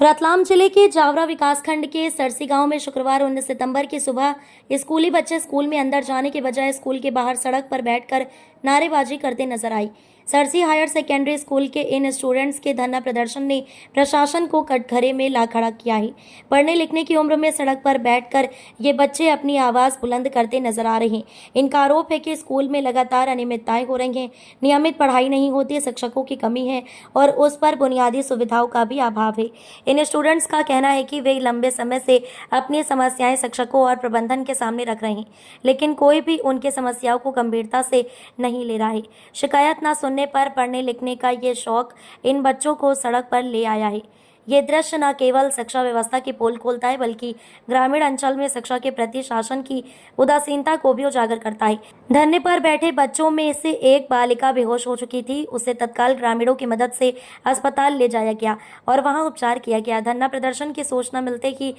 रतलाम जिले के जावरा विकासखंड के सरसी गांव में शुक्रवार 19 सितंबर की सुबह स्कूली बच्चे स्कूल में अंदर जाने के बजाय स्कूल के बाहर सड़क पर बैठकर नारेबाजी करते नजर आई। सरसी हायर सेकेंडरी स्कूल के इन स्टूडेंट्स के धरना प्रदर्शन ने प्रशासन को कटघरे में ला खड़ा किया है। पढ़ने लिखने की उम्र में सड़क पर बैठकर ये बच्चे अपनी आवाज बुलंद करते नजर आ रहे हैं। इनका आरोप है कि स्कूल में लगातार अनियमितताएं हो रही हैं, नियमित पढ़ाई नहीं होती, शिक्षकों की कमी है और उस पर बुनियादी सुविधाओं का भी अभाव है। इन स्टूडेंट्स का कहना है कि वे लंबे समय से अपनी समस्याएं शिक्षकों और प्रबंधन के सामने रख रहे हैं, लेकिन कोई भी उनके समस्याओं को गंभीरता से नहीं ले रहा है। शिकायत न सुनने पर पढ़ने लिखने का ये शौक इन बच्चों को सड़क पर ले आया है। ये दृश्य न केवल शिक्षा व्यवस्था की पोल खोलता है, बल्कि ग्रामीण अंचल में शिक्षा के प्रति शासन की उदासीनता को भी उजागर करता है। धरने पर बैठे बच्चों में से एक बालिका बेहोश हो चुकी थी। उसे तत्काल ग्रामीणों की मदद से अस्पताल ले जाया गया और वहां उपचार किया गया। धरना प्रदर्शन की सूचना मिलते ही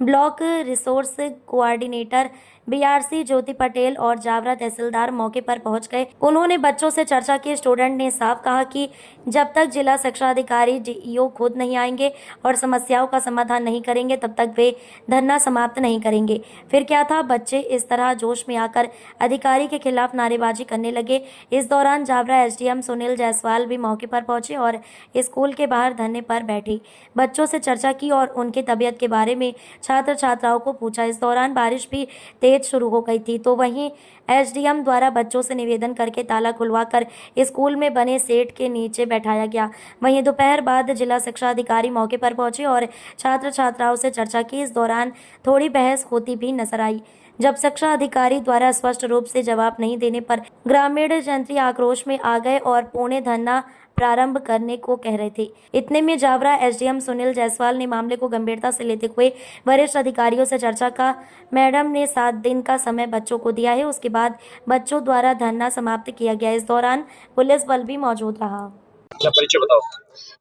ब्लॉक रिसोर्स कोऑर्डिनेटर बीआरसी ज्योति पटेल और जावरा तहसीलदार मौके पर पहुंच गए। उन्होंने बच्चों से चर्चा की। स्टूडेंट ने साफ कहा कि जब तक जिला शिक्षा अधिकारी डीईओ खुद नहीं आएंगे और समस्याओं का समाधान नहीं करेंगे, तब तक वे धरना समाप्त नहीं करेंगे। फिर क्या था, बच्चे इस तरह जोश में आकर अधिकारी के खिलाफ नारेबाजी करने लगे। इस दौरान जावरा एसडीएम सुनील जायसवाल भी मौके पर पहुंचे और स्कूल के बाहर धरने पर बैठे बच्चों से चर्चा की और उनकी तबीयत के बारे में छात्र छात्राओं को पूछा। इस दौरान बारिश भी तेज शुरू हो गई थी, तो वहीं एसडीएम द्वारा बच्चों से निवेदन करके ताला खुलवाकर स्कूल में बने सेट के नीचे बैठाया गया। वहीं दोपहर बाद जिला शिक्षा अधिकारी मौके पर पहुंचे और छात्र छात्राओं से चर्चा की। इस दौरान थोड़ी बहस होती भी नजर आई, जब शिक्षा अधिकारी द्वारा स्पष्ट रूप से जवाब नहीं देने पर ग्रामीण जंत्री आक्रोश में आ गए और पौने धरना प्रारंभ करने को कह रहे थे। इतने में जावरा एसडीएम सुनील जायसवाल ने मामले को गंभीरता से लेते हुए वरिष्ठ अधिकारियों से चर्चा का। मैडम ने 7 दिन का समय बच्चों को दिया है, उसके बाद बच्चों द्वारा धरना समाप्त किया गया। इस दौरान पुलिस बल भी मौजूद रहा। क्या परिचय बताओ।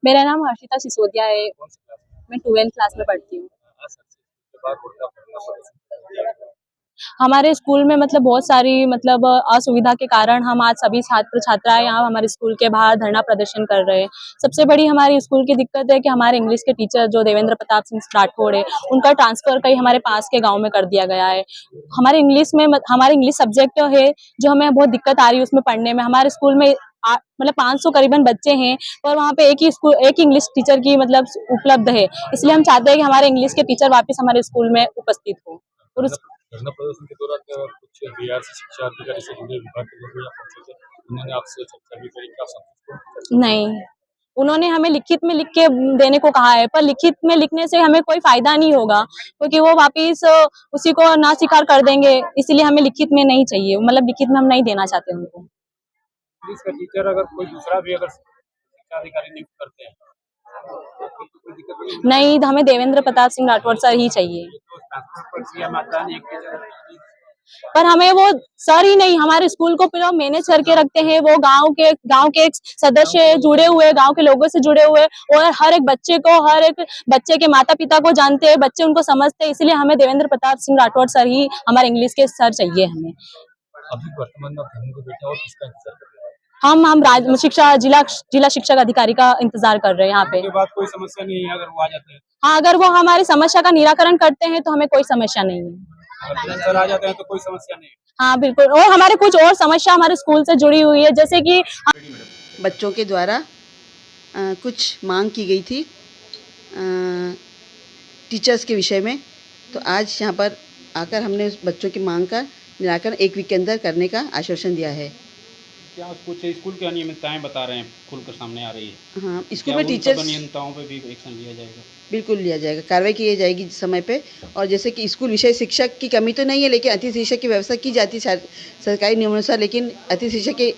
मेरा नाम हर्षिता सिसोदिया है। मैं 12th क्लास में पढ़ती हूँ। हमारे स्कूल में बहुत सारी असुविधा के कारण हम आज सभी छात्र छात्राएं यहाँ हमारे स्कूल के बाहर धरना प्रदर्शन कर रहे हैं। सबसे बड़ी हमारी स्कूल की दिक्कत है कि हमारे इंग्लिश के टीचर जो देवेंद्र प्रताप सिंह राठौड़ है, उनका ट्रांसफर कहीं हमारे पास के गांव में कर दिया गया है। हमारे इंग्लिश सब्जेक्ट है जो हमें बहुत दिक्कत आ रही है उसमें पढ़ने में। हमारे स्कूल में 500 करीबन बच्चे हैं और वहाँ पे एक इंग्लिश टीचर की उपलब्ध है। इसलिए हम चाहते हैं कि हमारे इंग्लिश के टीचर वापस हमारे स्कूल में उपस्थित हो। और धरना प्रदर्शन के दौरान कुछ बीआरसी शिक्षा अधिकारी से जुड़े विभाग के लोग यहाँ पहुंचे थे, उन्होंने आपसे चर्चा भी करी, क्या संतुष्ट? नहीं, उन्होंने हमें लिखित में लिख के देने को कहा है, पर लिखित में लिखने से हमें कोई फायदा नहीं होगा, क्योंकि वो वापिस उसी को ना स्वीकार कर देंगे। इसलिए हमें लिखित में नहीं चाहिए, लिखित में हम नहीं देना चाहते उनको। पुलिस का टीचर अगर कोई दूसरा भी अगर शिक्षा अधिकारी नियुक्त करते हैं तो नहीं, हमें देवेंद्र प्रताप सिंह राठौड़ सर ही चाहिए। पर हमें वो सर ही नहीं, हमारे स्कूल को पूरा मैनेज करके रखते हैं। वो गांव के एक सदस्य जुड़े हुए, गांव के लोगों से जुड़े हुए और हर एक बच्चे के माता पिता को जानते हैं, बच्चे उनको समझते हैं। इसलिए हमें देवेंद्र प्रताप सिंह राठौड़ सर ही हमारे इंग्लिश के सर चाहिए हमें। अभी वर्तमान में धरने को बैठे और किसका इंतजार कर रहे हैं? हम जिला शिक्षक अधिकारी का इंतजार कर रहे हैं। यहाँ पे बात कोई समस्या नहीं है, अगर वो आ जाते हैं। हाँ, अगर वो हमारी समस्या का निराकरण करते हैं तो हमें कोई समस्या नहीं है। अगर आ जाते हैं तो कोई समस्या नहीं है। हाँ बिल्कुल। और हमारे कुछ और समस्या हमारे स्कूल से जुड़ी हुई है, जैसे कि बच्चों के द्वारा कुछ मांग की गई थी टीचर्स के विषय में। तो आज यहाँ पर आकर हमने उस बच्चों की मांग का निराकरण 1 वीक के अंदर करने का आश्वासन दिया है। क्या कुछ स्कूल की अनियमितताएं बता रहे हैं खुलकर सामने आ रही है? हाँ, स्कूल में टीचर्स अनियमितताओं पे भी एक्शन लिया जाएगा? बिल्कुल लिया जाएगा, कार्रवाई की जाएगी समय पे। और जैसे कि स्कूल विषय शिक्षक की कमी तो नहीं है, लेकिन अतिथि शिक्षक की व्यवस्था की जाती है सरकारी नियमानुसार, लेकिन अतिथि शिक्षक की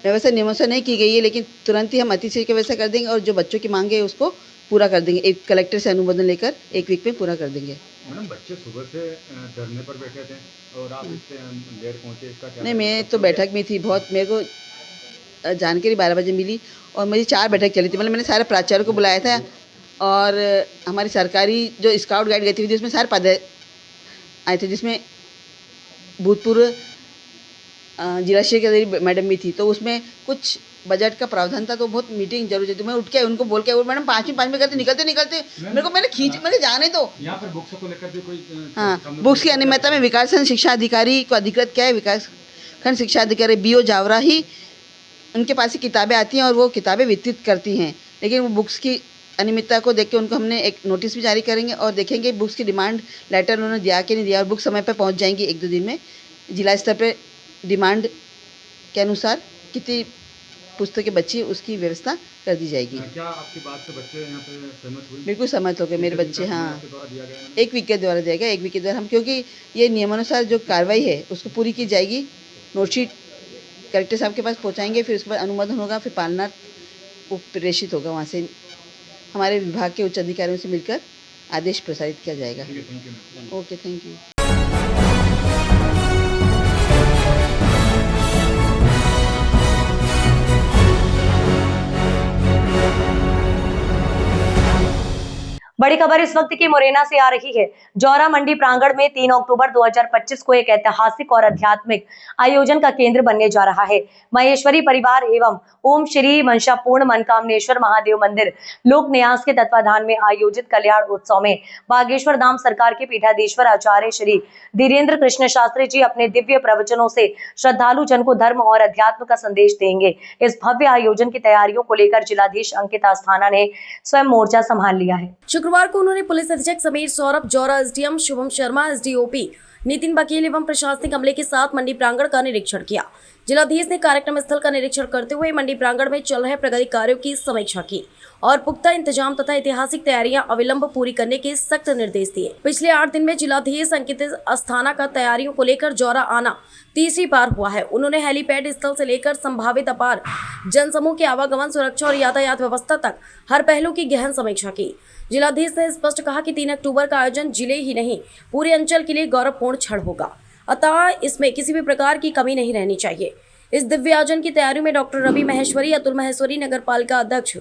व्यवस्था नियमानुसार नहीं की गई है। लेकिन तुरंत ही हम अतिथि शिक्षक की व्यवस्था कर देंगे और जो बच्चों की मांग है उसको पूरा कर देंगे। एक कलेक्टर से अनुमोदन लेकर 1 वीक में पूरा कर देंगे। मैडम, बच्चे सुबह से धरने पर बैठे थे और आप इससे लेट पहुंचे, इसका क्या? नहीं, मैं तो बैठक में थी। बहुत मेरे को जानकारी 12 बजे मिली और मेरी 4 बैठक चली थी। मैंने सारे प्राचार्यों को बुलाया था और हमारी सरकारी जो स्काउट गाइड गतिविधि उसमें सारे पद आए थे, जिसमें भूतपूर्व जिला शिक्षा मैडम भी थी। तो उसमें कुछ बजट का प्रावधान था तो बहुत मीटिंग जरूर थी। मैं उठ के उनको बोल के मैडम 5 में करते निकलते मेरे को मैंने खींच मैंने जाने दो। यहाँ पर बुक्स को लेकर भी कोई हाँ, बुक्स की अनियमितता में विकासखंड शिक्षा अधिकारी को अधिकृत क्या है, विकासखंड शिक्षा अधिकारी BO जावरा ही उनके पास ही किताबें आती हैं और वो किताबें वितरित करती हैं, लेकिन वो बुक्स की अनियमितता को देख के उनको हमने एक नोटिस भी जारी करेंगे और देखेंगे बुक्स की डिमांड लेटर उन्होंने दिया कि नहीं दिया, और बुक समय पर पहुंच जाएंगी 1-2 दिन में। जिला स्तर पे डिमांड के अनुसार कितनी पुस्तकें बची उसकी व्यवस्था कर दी जाएगी। क्या आपकी बात से बच्चे यहाँ पे सहमत हुए? बिल्कुल सहमत हो गए मेरे बच्चे। हाँ, आपके द्वारा दिया गया है ना? 1 वीक के द्वारा दिया गया, 1 वीक के द्वारा हम, क्योंकि ये नियमानुसार जो कार्रवाई है उसको पूरी की जाएगी। नोटशीट कलेक्टर साहब के पास पहुँचाएंगे, फिर उसके बाद अनुमोदन होगा, फिर पालना प्रेषित होगा, वहाँ से हमारे विभाग के उच्च अधिकारियों से मिलकर आदेश प्रसारित किया जाएगा। ठीक है, thank you ma'am. Okay, thank you. बड़ी खबर इस वक्त की मुरैना से आ रही है। जौरा मंडी प्रांगण में 3 अक्टूबर 2025 को एक ऐतिहासिक और आध्यात्मिक आयोजन का केंद्र बनने जा रहा है। महेश्वरी परिवार एवं ओम श्री मंशापूर्ण मनकामनेश्वर महादेव मंदिर लोक न्यास के तत्वाधान में आयोजित कल्याण उत्सव में बागेश्वर धाम सरकार के पीठाधीश्वर आचार्य श्री धीरेन्द्र कृष्ण शास्त्री जी अपने दिव्य प्रवचनों से श्रद्धालु जन को धर्म और अध्यात्म का संदेश देंगे। इस भव्य आयोजन की तैयारियों को लेकर जिलाधीश अंकिता अस्थाना ने स्वयं मोर्चा संभाल लिया है। शुक्रवार को उन्होंने पुलिस अधीक्षक समीर सौरभ, जौरा SDM शुभम शर्मा, SDOP नितिन बकील एवं प्रशासनिक अमले के साथ मंडी प्रांगण का निरीक्षण किया। जिलाधीश ने कार्यक्रम स्थल का निरीक्षण करते हुए मंडी प्रांगण में चल रहे प्रगति कार्यों की समीक्षा की और पुख्ता इंतजाम तथा ऐतिहासिक तैयारियां अविलंब पूरी करने के सख्त निर्देश दिए। पिछले 8 दिन में जिलाधीश अंकित अस्थाना का तैयारियों को लेकर जौरा आना तीसरी बार हुआ है। उन्होंने हेलीपैड स्थल से लेकर संभावित अपार जनसमूह के आवागमन, सुरक्षा और यातायात व्यवस्था तक हर पहलू की गहन समीक्षा की। जिलाधीश ने स्पष्ट कहा कि 3 अक्टूबर का आयोजन जिले ही नहीं पूरे अंचल के लिए गौरवपूर्ण क्षण होगा, अतः इसमें किसी भी प्रकार की कमी नहीं रहनी चाहिए। इस दिव्य आयोजन की तैयारी में डॉक्टर रवि महेश्वरी, अतुल महेश्वरी, नगर पालिका अध्यक्ष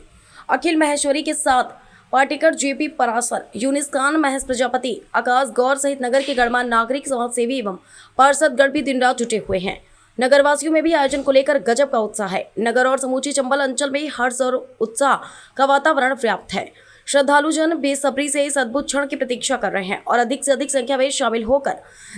अखिल महेश्वरी के साथ पार्टिकर JP परासर, यूनिस खान, महेश प्रजापति, आकाश गौर सहित नगर के गणमान्य नागरिक, समाजसेवी एवं पार्षदगण भी दिन रात जुटे हुए हैं। नगरवासियों में भी आयोजन को लेकर गजब का उत्साह है। नगर और समूची चंबल अंचल में हर्ष और उत्साह का वातावरण व्याप्त है। श्रद्धालु जन बेसब्री से इस अद्भुत क्षण की प्रतीक्षा कर रहे हैं और अधिक से अधिक संख्या में शामिल होकर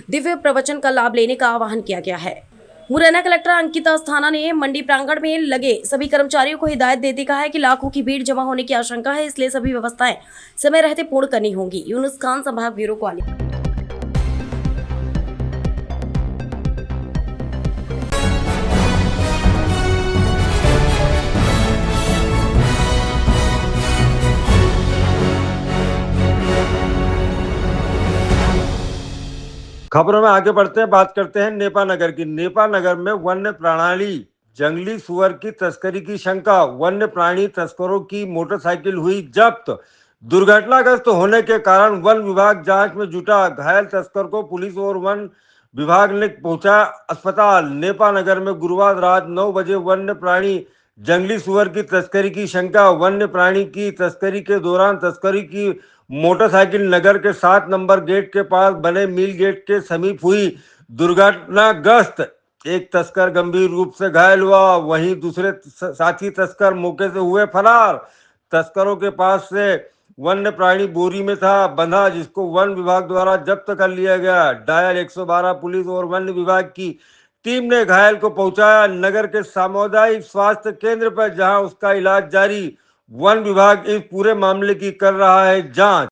दिव्य प्रवचन का लाभ लेने का आह्वान किया गया है। मुरैना कलेक्टर अंकिता अस्थाना ने मंडी प्रांगण में लगे सभी कर्मचारियों को हिदायत देते कहा है कि लाखों की भीड़ जमा होने की आशंका है, इसलिए सभी व्यवस्थाएं समय रहते पूर्ण करनी होंगी। यूनुस खान, संभाग ब्यूरो, ग्वालियर। खबरों में आगे बढ़ते हैं, बात करते हैं नेपा नगर की। नेपा नगर में वन्य प्रणाली जंगली सुअर की तस्करी की शंका, वन्य प्राणी तस्करों की मोटरसाइकिल हुई जब्त। दुर्घटनाग्रस्त होने के कारण वन विभाग जांच में जुटा, घायल तस्कर को पुलिस और वन विभाग ने पहुंचाया अस्पताल। नेपा नगर में गुरुवार रात 9 बजे वन्य प्राणी जंगली सुअर की तस्करी की शंका, वन्य प्राणी की तस्करी के दौरान तस्करी की मोटरसाइकिल नगर के 7 नंबर गेट के पास बने मिल गेट के समीप हुई। दुर्घटनाग्रस्त एक तस्कर गंभीर रूप से घायल हुआ, वहीं दूसरे साथी तस्कर मौके से हुए फरार। तस्करों के पास से वन्य प्राणी बोरी में था बंधा, जिसको वन विभाग द्वारा जब्त कर लिया गया। डायल 112 पुलिस और वन विभाग की टीम ने घायल को पहुंचाया नगर के सामुदायिक स्वास्थ्य केंद्र पर, जहां उसका इलाज जारी। वन विभाग इस पूरे मामले की कर रहा है जांच।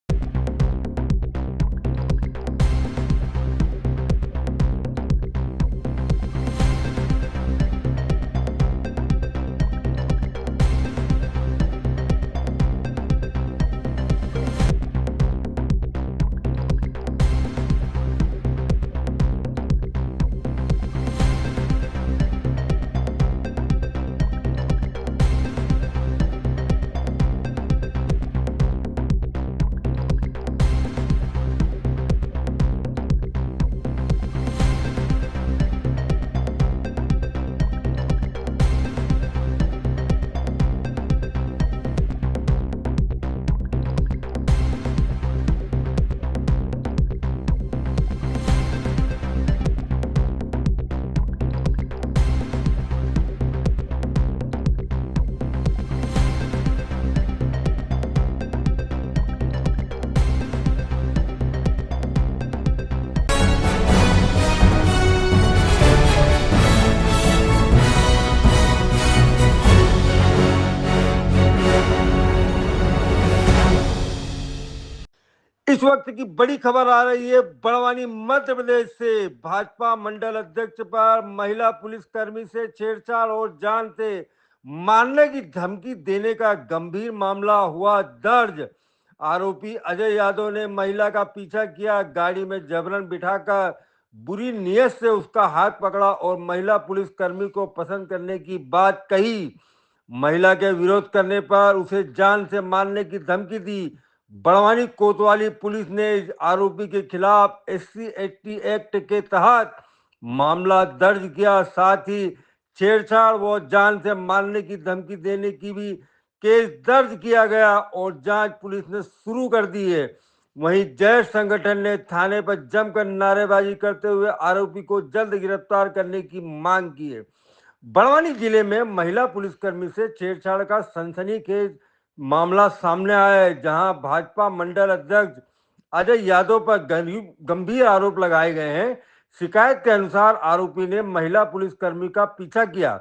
इस वक्त की बड़ी खबर आ रही है बड़वानी मध्य प्रदेश से। भाजपा मंडल अध्यक्ष पर महिला पुलिसकर्मी से छेड़छाड़ और जान से मारने की धमकी देने का गंभीर मामला हुआ दर्ज। आरोपी अजय यादव ने महिला का पीछा किया, गाड़ी में जबरन बिठाकर बुरी नीयत से उसका हाथ पकड़ा और महिला पुलिसकर्मी को पसंद करने की बात कही। महिला के विरोध करने पर उसे जान से मारने की धमकी दी। बड़वानी कोतवाली पुलिस ने आरोपी के खिलाफ SC/ST एक्ट के तहत मामला दर्ज किया। साथ ही छेड़छाड़ व जान से मारने की धमकी देने की भी केस दर्ज किया गया और जांच पुलिस ने शुरू कर दी है। वहीं जय संगठन ने थाने पर जमकर नारेबाजी करते हुए आरोपी को जल्द गिरफ्तार करने की मांग की है। बड़वानी जिले में महिला पुलिसकर्मी से छेड़छाड़ का सनसनीखेज मामला सामने आया है, जहां भाजपा मंडल अध्यक्ष अजय यादव पर गंभीर आरोप लगाए गए हैं। शिकायत के अनुसार आरोपी ने महिला पुलिसकर्मी का पीछा किया,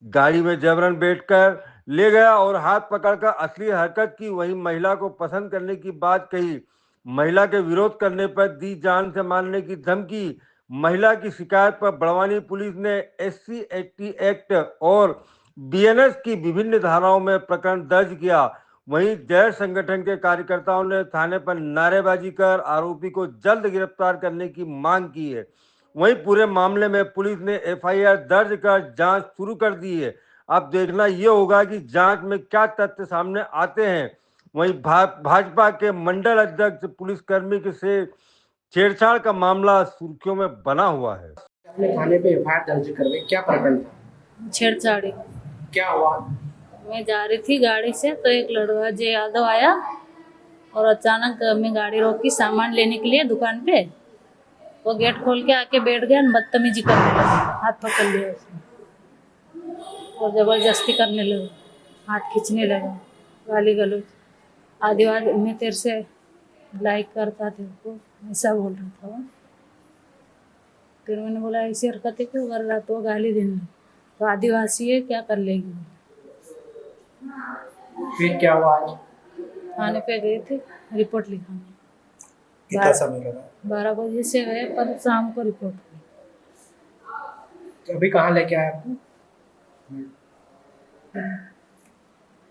गाड़ी में जबरन बैठकर ले गया और हाथ पकड़कर असली हरकत की। वहीं महिला को पसंद करने की बात कही। महिला के विरोध करने पर दी जान से मारने की धमकी। महिला की शिकायत पर बड़वानी पुलिस ने SC/ST एक्ट और BNS की विभिन्न धाराओं में प्रकरण दर्ज किया। वहीं जय संगठन के कार्यकर्ताओं ने थाने पर नारेबाजी कर आरोपी को जल्द गिरफ्तार करने की मांग की है। वहीं पूरे मामले में पुलिस ने FIR दर्ज कर जांच शुरू कर दी है। अब देखना ये होगा कि जांच में क्या तथ्य सामने आते हैं। वहीं भाजपा के मंडल अध्यक्ष पुलिसकर्मी के से छेड़छाड़ का मामला सुर्खियों में बना हुआ है। अपने थाने पे FIR दर्ज करवे, क्या प्रकरण था? छेड़छाड़ी। क्या हुआ? मैं जा रही थी गाड़ी से तो एक लड़का अजय यादव आया और अचानक मैं गाड़ी रोकी सामान लेने के लिए दुकान पे। वो गेट खोल के आके बैठ गया, बदतमीजी करने लगा, हाथ पकड़ लिया उसने और जबरदस्ती करने लगा, हाथ खींचने लगा, गाली गलौज, आदिवासी मैं तेरे से लाइक करता थे को ऐसा बोल रहा था वो। फिर मैंने बोला ऐसी हरकतें क्यों कर रहा, तो गाली देने लगा, तो आदिवासी है क्या कर लेगी। फिर क्या हुआ? आज थाने पे गए थे रिपोर्ट लिखाने। कितना समय लगा? 12 बजे से गए पर शाम को रिपोर्ट हुई। तो अभी कहाँ लेके आए आपको?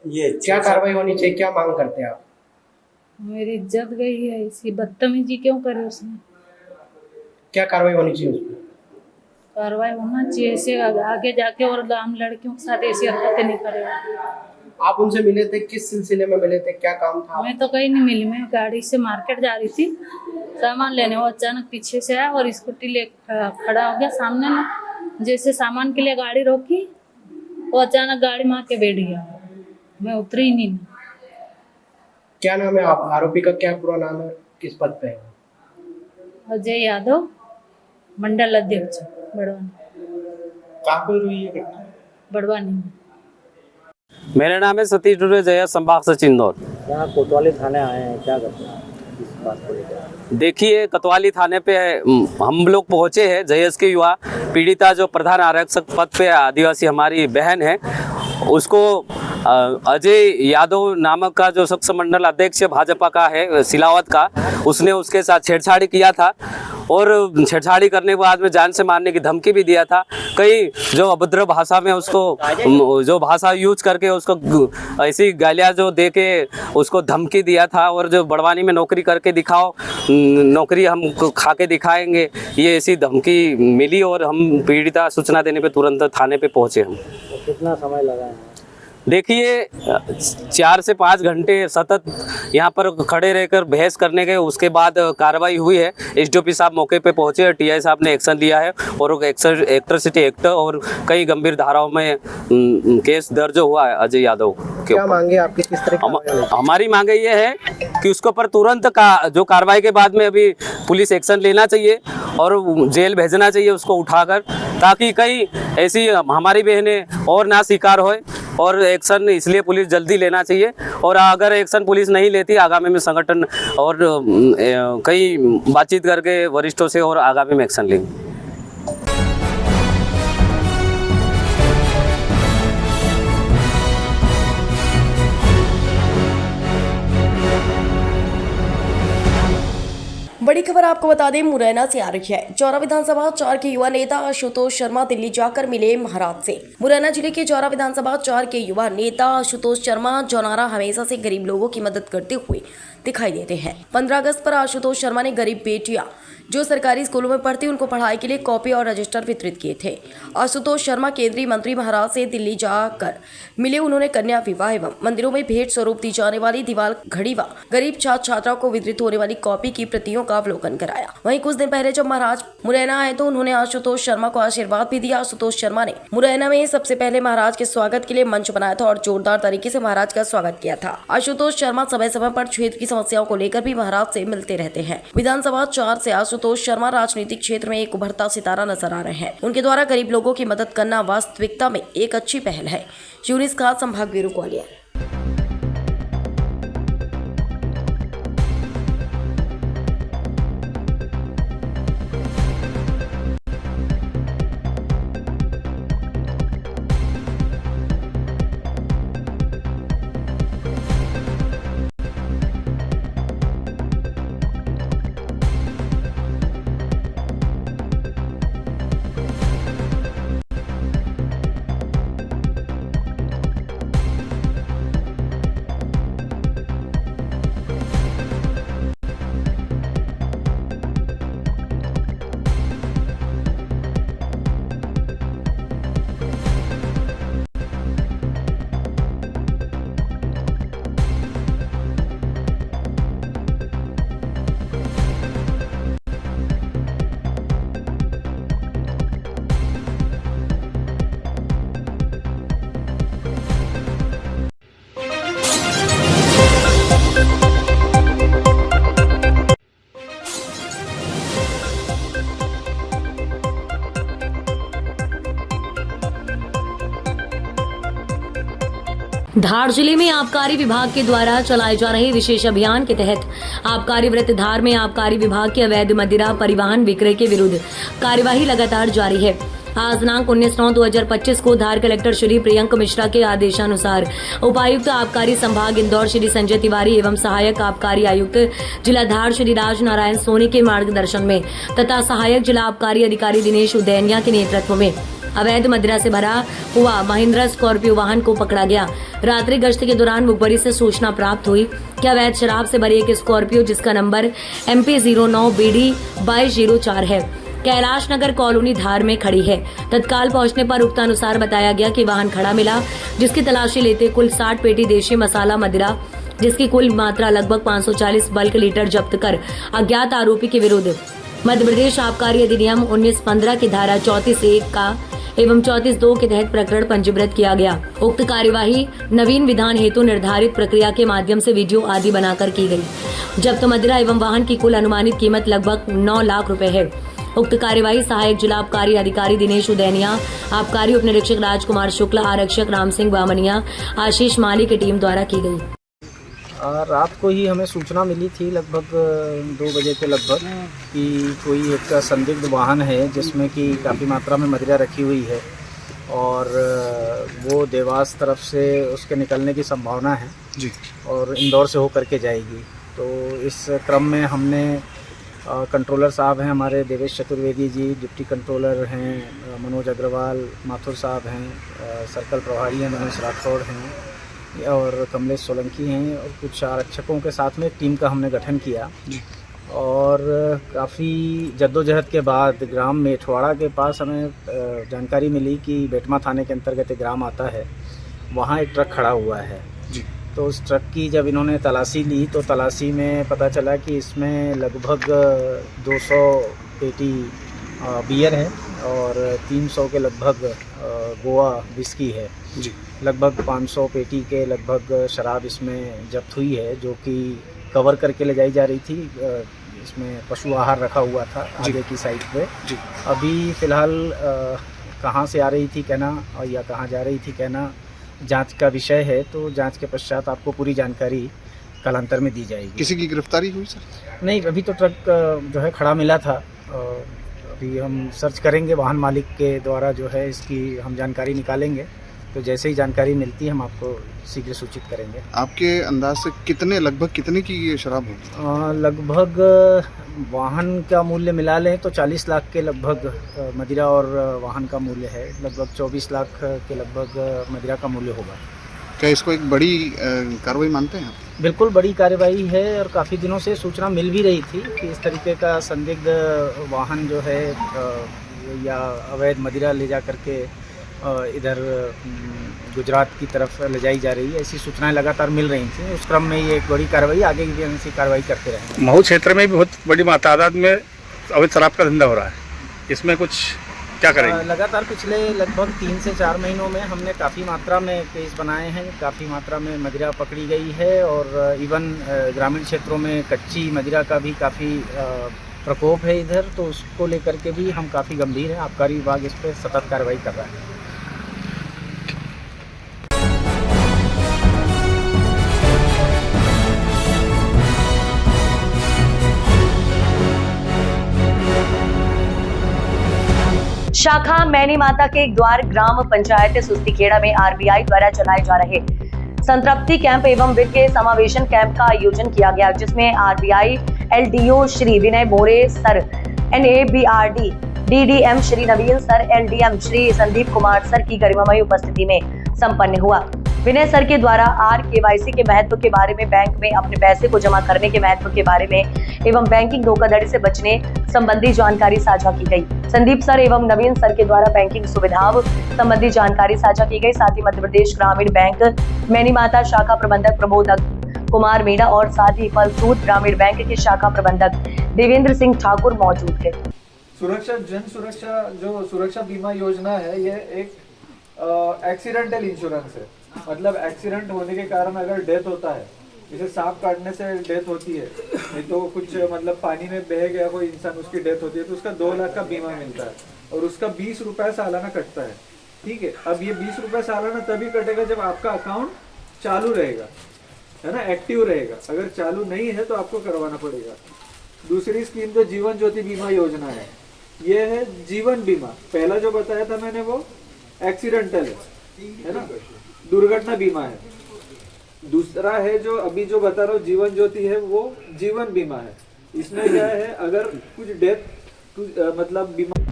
ये क्या कार्रवाई होनी चाहिए, क्या मांग करते हैं आप? मेरी इज्जत गई है, इसी बदतमीजी क्यों करे उसने। क्या कार्रवाई होनी चाहिए उस पर? कार्रवाई होना चाहिए, ऐसे आगे जाके और हम लड़कियों के साथ ऐसी हरकतें नहीं करेगा। आप उनसे मिले थे, किस सिलसिले में मिले थे, क्या काम था? मैं तो कहीं नहीं मिली, मैं गाड़ी से मार्केट जा रही थी सामान लेने। वो अचानक पीछे से आया और स्कूटी ले खड़ा हो गया सामने में। जैसे सामान के लिए गाड़ी रोकी वो अचानक गाड़ी में आके बैठ गया, मैं उतरी ही नहीं। क्या नाम है आप? आरोपी का क्या पूरा नाम है, किस पद पे है? अजय यादव, मंडल अध्यक्ष बड़वानी। कहाँ पर हुई है घटना? बड़वानी में। मेरा नाम है सतीश दुबे, जया संभाग से चिंदौर। यहाँ कोतवाली थाने आए हैं, क्या करते हैं इस बात को लेकर? देखिए, कोतवाली थाने पे हम लोग पहुंचे हैं। जयस के युवा पीड़िता जो प्रधान आरक्षक पद पे आदिवासी हमारी बहन है, उसको अजय यादव नामक का जो शख्स मंडल अध्यक्ष भाजपा का है सिलावत का, उसने उसके साथ छेड़छाड़ी किया था और छेड़छाड़ी करने के बाद में जान से मारने की धमकी भी दिया था। कई जो अभद्र भाषा में उसको जो भाषा यूज करके उसको ऐसी गालियाँ जो दे के उसको धमकी दिया था और जो बड़वानी में नौकरी करके दिखाओ, नौकरी हम खा के दिखाएंगे, ये ऐसी धमकी मिली और हम पीड़िता सूचना देने पे तुरंत थाने पे पहुँचे हम। कितना समय लगा है? देखिए, 4 से 5 घंटे सतत यहाँ पर खड़े रहकर बहस करने के उसके बाद कार्रवाई हुई है। SDOP साहब मौके पे पहुँचे, TI साहब ने एक्शन लिया है और एट्रोसिटी एक्ट और कई गंभीर धाराओं में केस दर्ज हुआ है अजय यादव के क्या ऊपर। मांगे आपकी, किस तरह? हमारी मांगे ये है कि उसके ऊपर तुरंत जो कार्रवाई के बाद में अभी पुलिस एक्शन लेना चाहिए और जेल भेजना चाहिए उसको उठाकर, ताकि कई ऐसी हमारी बहनें और ना शिकार होए। और एक्शन इसलिए पुलिस जल्दी लेना चाहिए और अगर एक्शन पुलिस नहीं लेती, आगामी में संगठन और कई बातचीत करके वरिष्ठों से और आगामी में एक्शन लेंगे। बड़ी खबर आपको बता दें, मुरैना से आ रही है। चौरा विधानसभा 4 के युवा नेता आशुतोष शर्मा दिल्ली जाकर मिले महाराज से। मुरैना जिले के चौरा विधानसभा 4 के युवा नेता आशुतोष शर्मा जौनारा हमेशा से गरीब लोगों की मदद करते हुए दिखाई देते हैं। 15 अगस्त पर आशुतोष शर्मा ने गरीब बेटियां जो सरकारी स्कूलों में पढ़ती उनको पढ़ाई के लिए कॉपी और रजिस्टर वितरित किए थे। आशुतोष शर्मा केंद्रीय मंत्री महाराज से दिल्ली जाकर मिले। उन्होंने कन्या विवाह एवं मंदिरों में भेंट स्वरूप दी जाने वाली दीवार घड़ी व गरीब छात्र छात्राओं को वितरित होने वाली कॉपी की प्रतियों का अवलोकन कराया। वहीं कुछ दिन पहले जब महाराज मुरैना आए तो उन्होंने आशुतोष शर्मा को आशीर्वाद भी दिया। आशुतोष शर्मा ने मुरैना में सबसे पहले महाराज के स्वागत के लिए मंच बनाया था और जोरदार तरीके से महाराज का स्वागत किया था। आशुतोष शर्मा समय समय पर क्षेत्र की समस्याओं को लेकर भी महाराज से मिलते रहते हैं। विधानसभा 4 से आशुतोष शर्मा राजनीतिक क्षेत्र में एक उभरता सितारा नजर आ रहे हैं। उनके द्वारा गरीब लोगों की मदद करना वास्तविकता में एक अच्छी पहल है। यूनिस खास संभाग ब्यूरो ग्वालियर। धार जिले में आबकारी विभाग के द्वारा चलाए जा रहे विशेष अभियान के तहत आबकारी वृत्त धार में आबकारी विभाग के अवैध मदिरा परिवहन विक्रय के विरुद्ध कार्यवाही लगातार जारी है। आज दिनांक 19/9/2025 को धार कलेक्टर श्री प्रियंक मिश्रा के आदेशानुसार उपायुक्त आबकारी संभाग इंदौर श्री संजय तिवारी एवं सहायक आबकारी आयुक्त जिला धार श्री राज नारायण सोनी के मार्गदर्शन में तथा सहायक जिला आबकारी अधिकारी दिनेश उदैनिया के नेतृत्व में अवैध मदिरा से भरा हुआ महिंद्रा स्कॉर्पियो वाहन को पकड़ा गया। रात्रि गश्त के दौरान मुखबरी से सूचना प्राप्त हुई कि अवैध शराब से भरी एक स्कॉर्पियो जिसका नंबर MP 09 BD 2204 है कैलाश नगर कॉलोनी धार में खड़ी है। तत्काल पहुंचने पर उक्त अनुसार बताया गया कि वाहन खड़ा मिला, जिसकी तलाशी लेते कुल 60 पेटी देशी मसाला मदिरा जिसकी कुल मात्रा लगभग 540 बल्क लीटर जब्त कर अज्ञात आरोपी के विरुद्ध मध्य प्रदेश आबकारी अधिनियम 1915 की धारा 34(1) का एवं 34(2) के तहत प्रकरण पंजीबृत किया गया। उक्त कार्यवाही नवीन विधान हेतु निर्धारित प्रक्रिया के माध्यम से वीडियो आदि बनाकर की गई। जब्त मदिरा एवं वाहन की कुल अनुमानित कीमत लगभग 9 लाख रुपए है। उक्त कार्यवाही सहायक जिला आबकारी अधिकारी दिनेश उदैनिया, आबकारी उप निरीक्षक राजकुमार शुक्ला, आरक्षक राम सिंह बामनिया, आशीष माली की टीम द्वारा की गई। रात को ही हमें सूचना मिली थी लगभग 2 बजे के लगभग कि कोई एक संदिग्ध वाहन है जिसमें कि काफ़ी मात्रा में मदिरा रखी हुई है और वो देवास तरफ से उसके निकलने की संभावना है जी और इंदौर से होकर के जाएगी। तो इस क्रम में हमने कंट्रोलर साहब हैं हमारे देवेश चतुर्वेदी जी, डिप्टी कंट्रोलर हैं मनोज अग्रवाल, माथुर साहब हैं, सर्कल प्रभारी हैं मनोज राठौड़ हैं और कमलेश सोलंकी हैं और कुछ आरक्षकों के साथ में एक टीम का हमने गठन किया और काफ़ी जद्दोजहद के बाद ग्राम मेठवाड़ा के पास हमें जानकारी मिली कि बेटमा थाने के अंतर्गत एक ग्राम आता है, वहाँ एक ट्रक खड़ा हुआ है जी। तो उस ट्रक की जब इन्होंने तलाशी ली तो तलाशी में पता चला कि इसमें लगभग 200 पेटी बियर है और 300 के लगभग गोवा विस्की है जी। लगभग 500 पेटी के लगभग शराब इसमें जब्त हुई है जो कि कवर करके ले जाई जा रही थी। इसमें पशु आहार रखा हुआ था आगे की साइड पे जी। अभी फ़िलहाल कहाँ से आ रही थी कहना और या कहाँ जा रही थी कहना जांच का विषय है, तो जांच के पश्चात आपको पूरी जानकारी कालांतर में दी जाएगी। किसी की गिरफ्तारी हुई सर? नहीं, अभी तो ट्रक जो है खड़ा मिला था। अभी हम सर्च करेंगे, वाहन मालिक के द्वारा जो है इसकी हम जानकारी निकालेंगे तो जैसे ही जानकारी मिलती है हम आपको शीघ्र सूचित करेंगे। आपके अंदाज से लगभग कितने की ये शराब होगी? लगभग वाहन का मूल्य मिला लें तो 40 लाख के लगभग मदिरा और वाहन का मूल्य है। लगभग 24 लाख के लगभग मदिरा का मूल्य होगा। क्या इसको एक बड़ी कार्रवाई मानते हैं आप? बिल्कुल बड़ी कार्रवाई है और काफ़ी दिनों से सूचना मिल भी रही थी कि इस तरीके का संदिग्ध वाहन जो है या अवैध मदिरा ले जा करके इधर गुजरात की तरफ ले जाई जा रही है, ऐसी सूचनाएं लगातार मिल रही थी। उस क्रम में ये एक बड़ी कार्रवाई, आगे भी हम ऐसी कार्रवाई करते रहेंगे। महू क्षेत्र में भी बहुत बड़ी तादाद में अवैध शराब का धंधा हो रहा है, इसमें कुछ क्या करेंगे? लगातार पिछले लगभग 3 से 4 महीनों में हमने काफ़ी मात्रा में केस बनाए हैं, काफ़ी मात्रा में मदिरा पकड़ी गई है और इवन ग्रामीण क्षेत्रों में कच्ची मदिरा का भी काफ़ी प्रकोप है इधर, तो उसको लेकर के भी हम काफ़ी गंभीर हैं। आबकारी विभाग इस पर सतत कार्रवाई कर रहा है। शाखा मैनी माता के एक द्वार ग्राम पंचायत सुस्तीखेड़ा में आरबीआई द्वारा चलाए जा रहे संतृप्ति कैंप एवं वित्तीय समावेशन कैंप का आयोजन किया गया, जिसमें RBI LDO Shri Vinay More sir, NABRD DDM Shri Naveen sir, LDM Shri Sandeep Kumar sir की गरिमामयी उपस्थिति में संपन्न हुआ। विनय सर के द्वारा केवाईसी के महत्व के बारे में, बैंक में अपने पैसे को जमा करने के महत्व के बारे में एवं बैंकिंग धोखाधड़ी से बचने संबंधी जानकारी साझा की गई। संदीप सर एवं नवीन सर के द्वारा बैंकिंग सुविधाओं संबंधी जानकारी साझा की गई। साथ ही मध्य प्रदेश ग्रामीण बैंक मैनी माता शाखा प्रबंधक प्रबोधक कुमार मीणा और साथ ही फलसूद ग्रामीण बैंक के शाखा प्रबंधक देवेंद्र सिंह ठाकुर मौजूद थे। सुरक्षा जन सुरक्षा जो सुरक्षा बीमा योजना है, ये एक एक्सीडेंटल इंश्योरेंस है। मतलब एक्सीडेंट होने के कारण अगर डेथ होता है, जैसे सांप काटने से डेथ होती है, नहीं तो कुछ मतलब पानी में बह गया कोई इंसान, उसकी डेथ होती है, तो उसका 2 लाख का बीमा मिलता है और उसका 20 रुपये सालाना कटता है। ठीक है, अब ये 20 रुपये सालाना तभी कटेगा जब आपका अकाउंट चालू रहेगा, है ना, एक्टिव रहेगा। अगर चालू नहीं है तो आपको करवाना पड़ेगा। दूसरी स्कीम जो जीवन ज्योति बीमा योजना है, ये है जीवन बीमा। पहला जो बताया था मैंने वो एक्सीडेंटल है ना, दुर्घटना बीमा है। दूसरा है जो अभी जो बता रहा हूँ जीवन ज्योति है, वो जीवन बीमा है। इसमें क्या है, अगर कुछ डेथ मतलब बीमा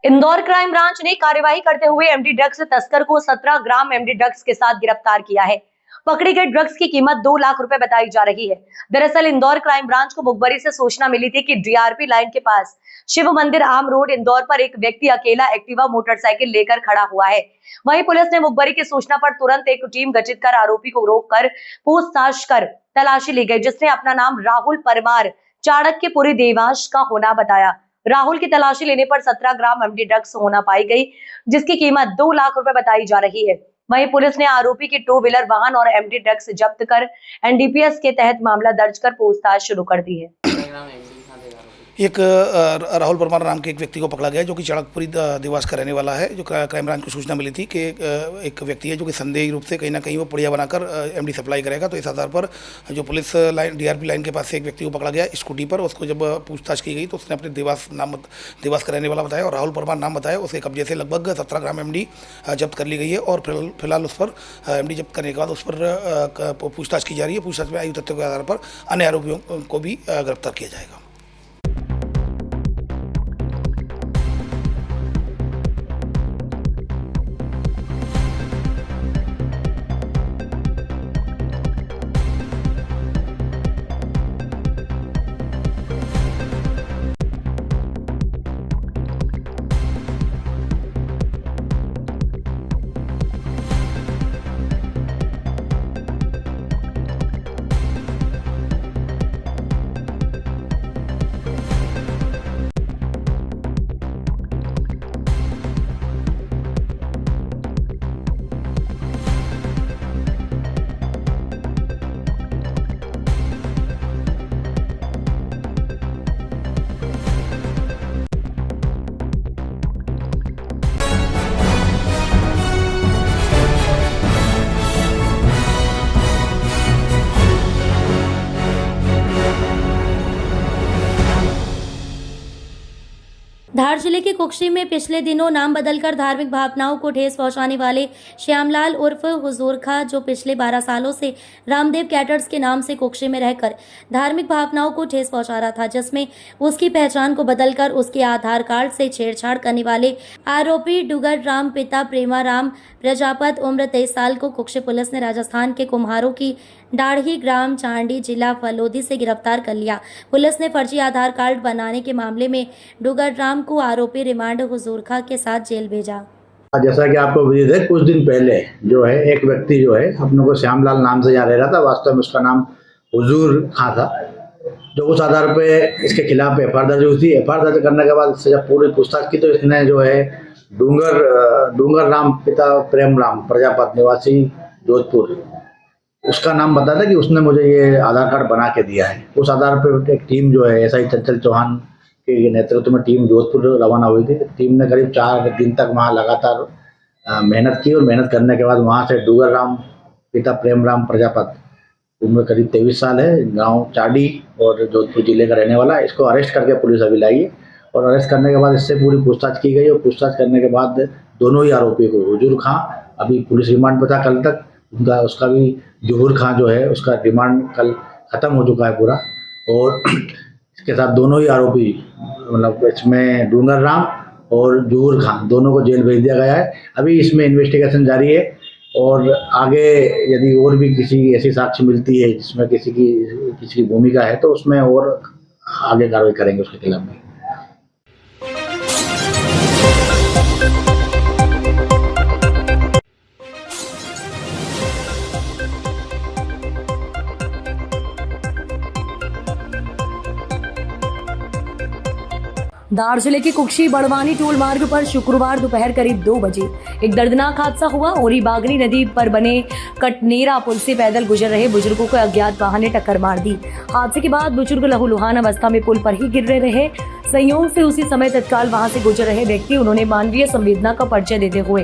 इंदौर क्राइम ब्रांच ने कार्यवाही करते हुए एमडी ड्रग्स तस्कर को 17 ग्राम एमडी ड्रग्स के साथ गिरफ्तार किया है। पकड़ी गई ड्रग्स की कीमत 2 लाख रुपए बताई जा रही है। दरअसल इंदौर क्राइम ब्रांच को मुखबरी से सूचना मिली थी कि डीआरपी लाइन के पास शिव मंदिर आम रोड इंदौर पर एक व्यक्ति अकेला एक्टिवा मोटरसाइकिल लेकर खड़ा हुआ है। वहीं पुलिस ने मुखबरी की सूचना पर तुरंत एक टीम गठित कर आरोपी को रोककर पूछताछ कर तलाशी ली गई, जिसने अपना नाम राहुल परमार चाणक्यपुरी देवास का होना बताया। राहुल की तलाशी लेने पर 17 ग्राम एमडी ड्रग्स होना पाई गई, जिसकी कीमत 2 लाख रुपए बताई जा रही है। वहीं पुलिस ने आरोपी की 2 व्हीलर वाहन और एमडी ड्रग्स जब्त कर एनडीपीएस के तहत मामला दर्ज कर पूछताछ शुरू कर दी है। एक राहुल परमार नाम के एक व्यक्ति को पकड़ा गया, जो कि चाणक्यपुरी देवास का रहने वाला है। जो क्राइम ब्रांच को सूचना मिली थी कि एक व्यक्ति है जो कि संदेही रूप से कहीं ना कहीं वो पुड़िया बनाकर एमडी सप्लाई करेगा। तो इस आधार पर जो पुलिस लाइन डीआरपी लाइन के पास से एक व्यक्ति को पकड़ा गया स्कूटी पर। उसको जब पूछताछ की गई तो उसने अपने देवास का रहने वाला बताया और राहुल परमार नाम बताया। उसके कब्जे से लगभग 17 ग्राम एमडी जब्त कर ली गई है और फिलहाल उस पर एमडी जब्त करने के बाद उस पर पूछताछ की जा रही है। पूछताछ में आयु तथ्यों के आधार पर अन्य आरोपियों को भी गिरफ्तार किया जाएगा। धार जिले के कुक्षी में पिछले दिनों नाम बदलकर धार्मिक भावनाओं को ठेस पहुंचाने वाले श्यामलाल उर्फ हुजूर खां, जो पिछले 12 सालों से रामदेव कैटर्स के नाम से कुक्षी में रहकर धार्मिक भावनाओं को ठेस पहुंचा रहा था, जिसमें उसकी पहचान को बदलकर उसके आधार कार्ड से छेड़छाड़ करने वाले आरोपी डुगर राम पिता प्रेमा राम प्रजापत उम्र 23 साल को कुक्षी पुलिस ने राजस्थान के कुम्हारों की डाढ़ी ग्राम चांडी जिला फलोदी से गिरफ्तार कर लिया। पुलिस ने फर्जी आधार कार्ड बनाने के मामले में डुगर राम को आरोपी रिमांड हुजूर खां के साथ जेल भेजा। जैसा कि आपको विदित है, कुछ दिन पहले जो है एक व्यक्ति जो है अपने को श्यामलाल नाम से यहाँ रह रहा था, वास्तव में उसका नाम हुजूर खां था, जो उस आधार पे इसके खिलाफ एफआईआर दर्ज हुई थी। एफआईआर दर्ज करने के बाद इससे जब पूरी पूछताछ की तो इसने जो है डूंगर राम पिता प्रेम राम प्रजापत निवासी जोधपुर, उसका नाम बताया था कि उसने मुझे ये आधार कार्ड बना के दिया है। उस आधार पर एक टीम जो है एसआई चंचल चौहान के नेतृत्व में टीम जोधपुर रवाना हुई थी। टीम ने करीब 4 दिन तक वहाँ लगातार मेहनत की और मेहनत करने के बाद वहाँ से डूगर राम पिता प्रेम राम प्रजापत, उम्र करीब 23 साल है, गांव चाडी और जोधपुर जिले का रहने वाला है, इसको अरेस्ट करके पुलिस अभी लाई है। और अरेस्ट करने के बाद इससे पूरी पूछताछ की गई और पूछताछ करने के बाद दोनों ही आरोपी को हुजूर खां अभी पुलिस रिमांड पर था कल तक, उसका भी जहूर खां जो है उसका रिमांड कल ख़त्म हो चुका है पूरा। और इसके साथ दोनों ही आरोपी मतलब इसमें डूंगर राम और जहूर खां दोनों को जेल भेज दिया गया है। अभी इसमें इन्वेस्टिगेशन जारी है और आगे यदि और भी किसी ऐसी साक्ष्य मिलती है जिसमें किसी की भूमिका है तो उसमें और आगे कार्रवाई करेंगे उसके खिलाफ में। धार जिले के कुक्षी बड़वानी टोल मार्ग पर शुक्रवार दोपहर करीब 2 बजे एक दर्दनाक हादसा हुआ। ओरी बागनी नदी पर बने कटनेरा पुल से पैदल गुजर रहे बुजुर्गों को अज्ञात वाहन ने टक्कर मार दी। हादसे के बाद बुजुर्ग लहूलुहान अवस्था में पुल पर ही गिर रहे। संयोग से उसी समय तत्काल वहां से गुजर रहे व्यक्ति उन्होंने मानवीय संवेदना का परिचय देते हुए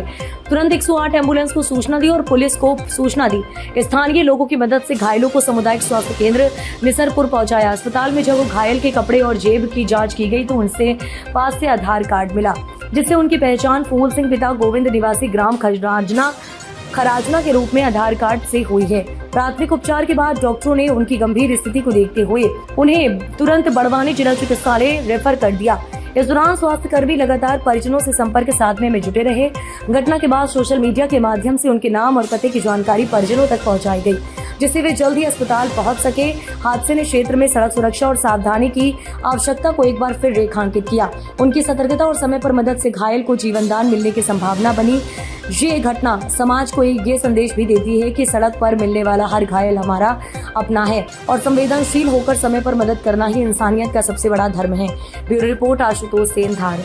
तुरंत 108 एम्बुलेंस को सूचना दी और पुलिस को सूचना दी। स्थानीय लोगों की मदद से घायलों को सामुदायिक स्वास्थ्य केंद्र निसरपुर पहुंचाया। अस्पताल में जब घायल के कपड़े और जेब की जांच की गई तो उनसे पास से आधार कार्ड मिला, जिससे उनकी पहचान फूल सिंह पिता गोविंद निवासी ग्राम खराजना के रूप में आधार कार्ड से हुई है। प्राथमिक उपचार के बाद डॉक्टरों ने उनकी गंभीर स्थिति को देखते हुए उन्हें तुरंत बड़वानी जिला चिकित्सालय रेफर कर दिया। इस दौरान स्वास्थ्य कर्मी लगातार परिजनों से संपर्क साधने में जुटे रहे। घटना के बाद सोशल मीडिया के माध्यम से उनके नाम और पते की जानकारी परिजनों तक पहुंचाई गई, जिससे वे जल्द ही अस्पताल पहुंच सके। हादसे ने क्षेत्र में सड़क सुरक्षा और सावधानी की आवश्यकता को एक बार फिर रेखांकित किया। उनकी सतर्कता और समय पर मदद से घायल को जीवनदान मिलने की संभावना बनी। ये घटना समाज को ये संदेश भी देती है कि सड़क पर मिलने वाला हर घायल हमारा अपना है और संवेदनशील होकर समय पर मदद करना ही इंसानियत का सबसे बड़ा धर्म है। ब्यूरो रिपोर्ट आशुतोष सेन, धार।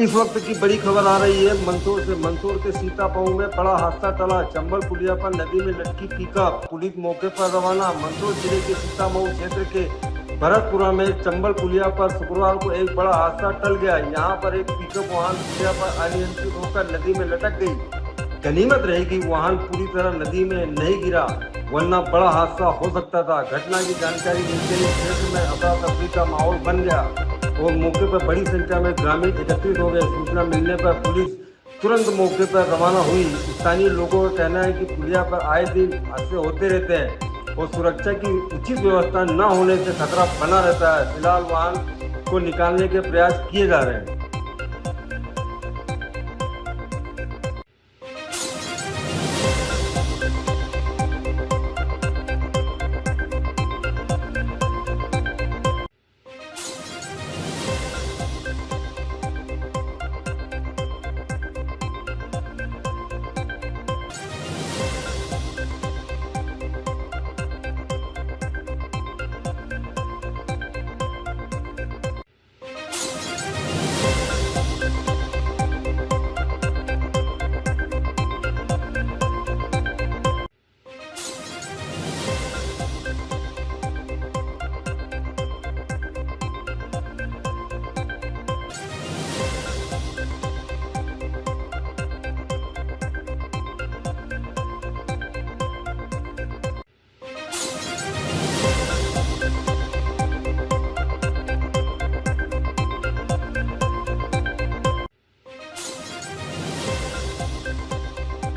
इस वक्त की बड़ी खबर आ रही है मंदसौर के सीतापाऊ में बड़ा हादसा टला। चंबल पुलिया पर नदी में लटकी पिकअप, पुलिस मौके पर रवाना। मंदसौर जिले के सीतामऊ क्षेत्र के भरतपुरा में चंबल पुलिया पर शुक्रवार को एक बड़ा हादसा टल गया। यहाँ पर एक पिकअप वाहन पुलिया पर अनियंत्रित होकर नदी में लटक गई। गनीमत रही कि वाहन पूरी तरह नदी में नहीं गिरा, वरना बड़ा हादसा हो सकता था। घटना की जानकारी मिलते ही क्षेत्र में अफरा तफरी का माहौल बन गया और मौके पर बड़ी संख्या में ग्रामीण एकत्रित हो गए। सूचना मिलने पर पुलिस तुरंत मौके पर रवाना हुई। स्थानीय लोगों का कहना है कि पुलिया पर आए दिन हादसे होते रहते हैं और सुरक्षा की उचित व्यवस्था न होने से खतरा बना रहता है। फिलहाल वाहन को निकालने के प्रयास किए जा रहे हैं।